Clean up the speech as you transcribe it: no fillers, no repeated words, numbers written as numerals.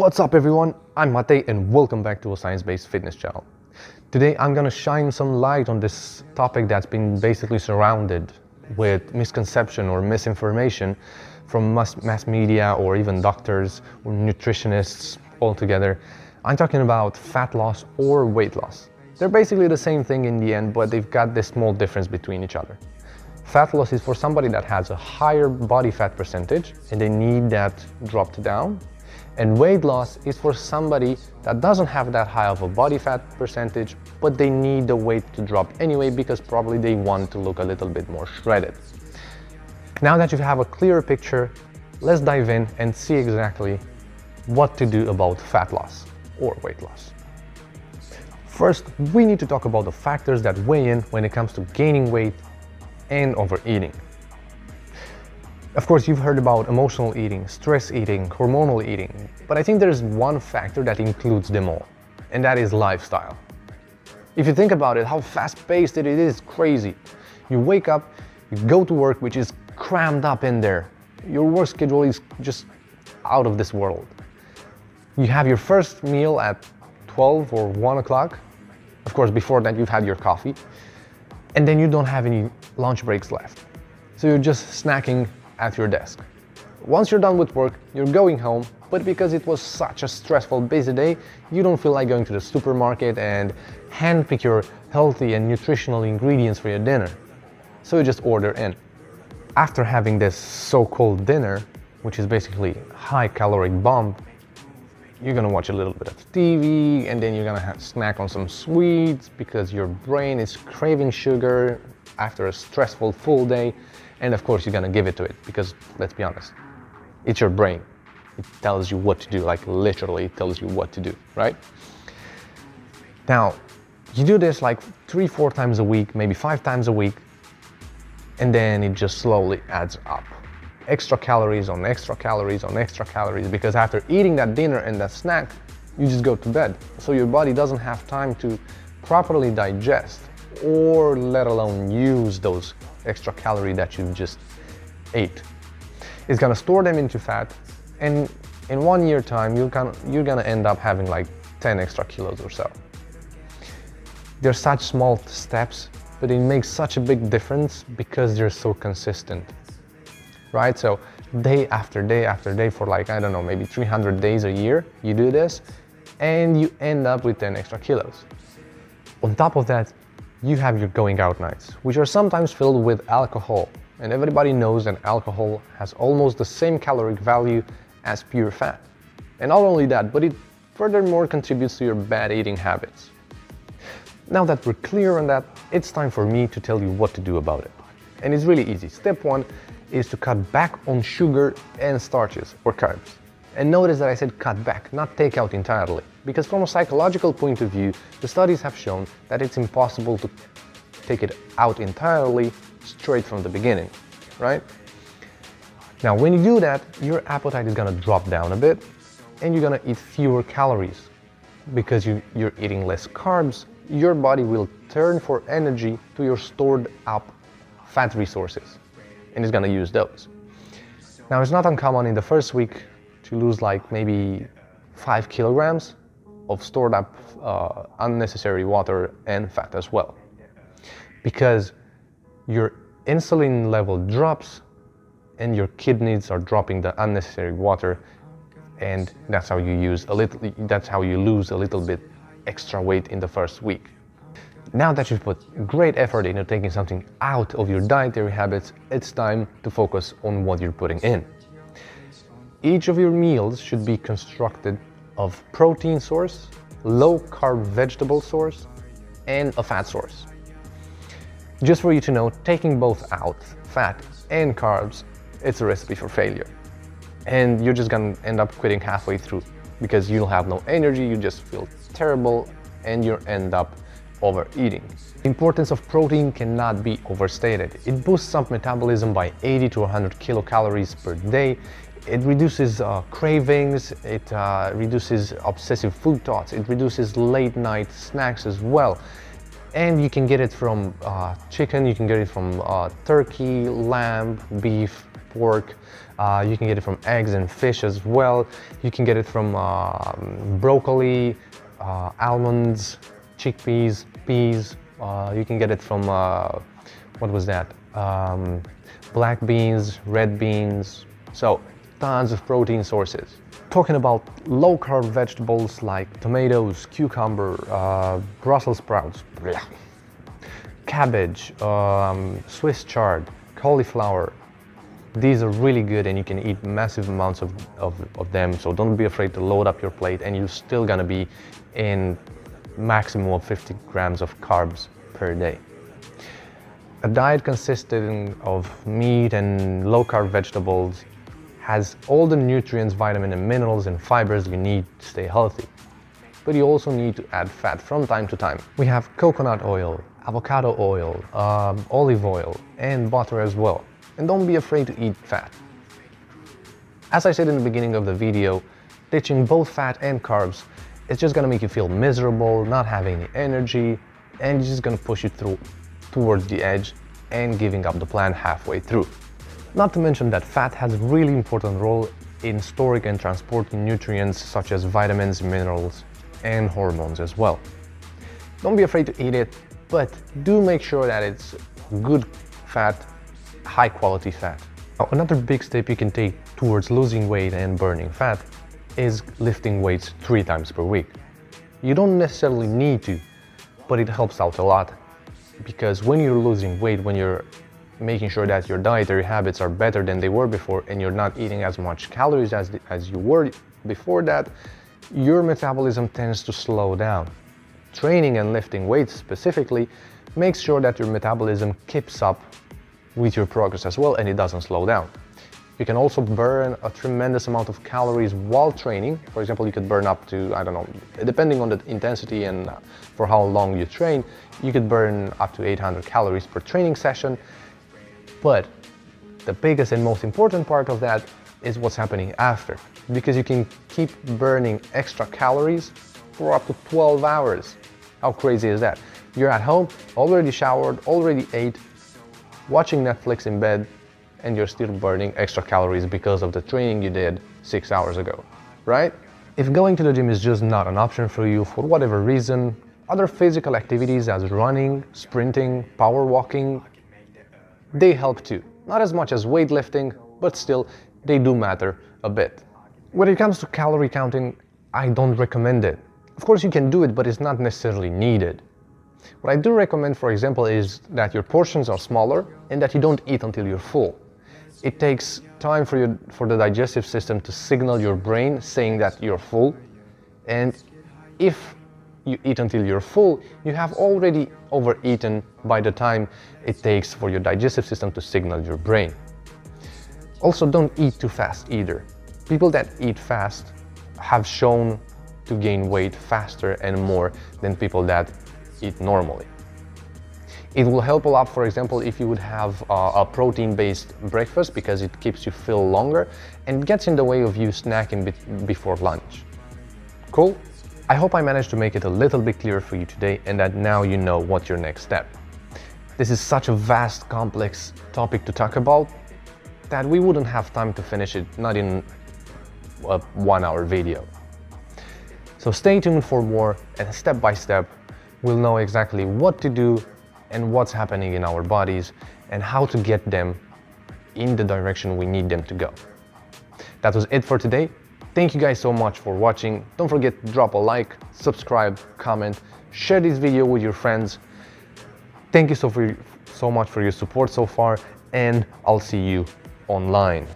What's up everyone, I'm Matei and welcome back to a science-based fitness channel. Today I'm gonna shine some light on this topic that's been basically surrounded with misconception or misinformation from mass media or even doctors or nutritionists altogether. I'm talking about fat loss or weight loss. They're basically the same thing in the end, but they've got this small difference between each other. Fat loss is for somebody that has a higher body fat percentage and they need that dropped down. And weight loss is for somebody that doesn't have that high of a body fat percentage, but they need the weight to drop anyway because probably they want to look a little bit more shredded. Now that you have a clearer picture, let's dive in and see exactly what to do about fat loss or weight loss. First, we need to talk about the factors that weigh in when it comes to gaining weight and overeating. Of course, you've heard about emotional eating, stress eating, hormonal eating, but I think there's one factor that includes them all, and that is lifestyle. If you think about it, how fast-paced it is crazy. You wake up, you go to work, which is crammed up in there. Your work schedule is just out of this world. You have your first meal at 12 or 1 o'clock. Of course, before that, you've had your coffee, and then you don't have any lunch breaks left. So you're just snacking at your desk. Once you're done with work, you're going home, but because it was such a stressful, busy day, you don't feel like going to the supermarket and handpick your healthy and nutritional ingredients for your dinner. So you just order in. After having this so-called dinner, which is basically a high-calorie bomb, you're gonna watch a little bit of TV and then you're gonna snack on some sweets because your brain is craving sugar after a stressful full day. And of course, you're gonna give it to it because, let's be honest, it's your brain. It tells you what to do, like literally it tells you what to do, right? Now, you do this like 3-4 times a week, maybe 5 times a week, and then it just slowly adds up. Extra calories on extra calories on extra calories, because after eating that dinner and that snack, you just go to bed. So your body doesn't have time to properly digest or let alone use those extra calorie that you just ate. It's gonna store them into fat, and in 1 year time, you're gonna end up having like 10 extra kilos or so. They're such small steps, but it makes such a big difference because they're so consistent, right? So day after day after day for like, I don't know, maybe 300 days a year, you do this, and you end up with 10 extra kilos. On top of that, you have your going out nights, which are sometimes filled with alcohol. And everybody knows that alcohol has almost the same caloric value as pure fat. And not only that, but it furthermore contributes to your bad eating habits. Now that we're clear on that, it's time for me to tell you what to do about it. And it's really easy. Step 1 is to cut back on sugar and starches or carbs. And notice that I said cut back, not take out entirely. Because from a psychological point of view, the studies have shown that it's impossible to take it out entirely straight from the beginning, right? Now, when you do that, your appetite is gonna drop down a bit and you're gonna eat fewer calories. Because you're eating less carbs, your body will turn for energy to your stored up fat resources and it's gonna use those. Now, it's not uncommon in the first week to lose like maybe 5 kilograms of stored up unnecessary water and fat as well. Because your insulin level drops and your kidneys are dropping the unnecessary water, and that's how you lose a little bit extra weight in the first week. Now that you've put great effort into taking something out of your dietary habits, it's time to focus on what you're putting in. Each of your meals should be constructed of protein source, low carb vegetable source, and a fat source. Just for you to know, taking both out, fat and carbs, it's a recipe for failure. And you're just gonna end up quitting halfway through because you'll have no energy, you just feel terrible, and you'll end up overeating. The importance of protein cannot be overstated. It boosts up metabolism by 80 to 100 kilocalories per day. It reduces cravings, it reduces obsessive food thoughts, it reduces late night snacks as well. And you can get it from chicken, you can get it from turkey, lamb, beef, pork. You can get it from eggs and fish as well. You can get it from broccoli, almonds, chickpeas, peas. You can get it from, what was that? Black beans, red beans. So tons of protein sources. Talking about low-carb vegetables like tomatoes, cucumber, Brussels sprouts, cabbage, Swiss chard, cauliflower. These are really good and you can eat massive amounts of them, so don't be afraid to load up your plate and you're still gonna be in maximum of 50 grams of carbs per day. A diet consisting of meat and low-carb vegetables has all the nutrients, vitamins and minerals and fibers you need to stay healthy. But you also need to add fat from time to time. We have coconut oil, avocado oil, olive oil and butter as well. And don't be afraid to eat fat. As I said in the beginning of the video, ditching both fat and carbs is just gonna make you feel miserable, not having any energy, and it's just gonna push you towards the edge and giving up the plan halfway through. Not to mention that fat has a really important role in storing and transporting nutrients such as vitamins, minerals, and hormones as well. Don't be afraid to eat it, but do make sure that it's good fat, high quality fat. Now, another big step you can take towards losing weight and burning fat is lifting weights 3 times per week. You don't necessarily need to, but it helps out a lot, because when you're losing weight, when you're making sure that your dietary habits are better than they were before and you're not eating as much calories as you were before that, your metabolism tends to slow down. Training and lifting weights specifically makes sure that your metabolism keeps up with your progress as well and it doesn't slow down. You can also burn a tremendous amount of calories while training. For example, you could burn up to, I don't know, depending on the intensity and for how long you train, you could burn up to 800 calories per training session. But the biggest and most important part of that is what's happening after, because you can keep burning extra calories for up to 12 hours. How crazy is that? You're at home, already showered, already ate, watching Netflix in bed, and you're still burning extra calories because of the training you did 6 hours ago, right? If going to the gym is just not an option for you for whatever reason, other physical activities as running, sprinting, power walking, they help too. Not as much as weightlifting, but still, they do matter a bit. When it comes to calorie counting, I don't recommend it. Of course you can do it, but it's not necessarily needed. What I do recommend, for example, is that your portions are smaller and that you don't eat until you're full. It takes time for the digestive system to signal your brain saying that you're full, and if you eat until you're full, you have already overeaten by the time it takes for your digestive system to signal your brain. Also, don't eat too fast either. People that eat fast have shown to gain weight faster and more than people that eat normally. It will help a lot, for example, if you would have a protein-based breakfast, because it keeps you full longer and gets in the way of you snacking before lunch. Cool? I hope I managed to make it a little bit clearer for you today and that now you know what's your next step. This is such a vast, complex topic to talk about that we wouldn't have time to finish it, not in a 1-hour video. So stay tuned for more, and step by step, we'll know exactly what to do and what's happening in our bodies and how to get them in the direction we need them to go. That was it for today. Thank you guys so much for watching. Don't forget to drop a like, subscribe, comment, share this video with your friends. Thank you so much for your support so far, and I'll see you online.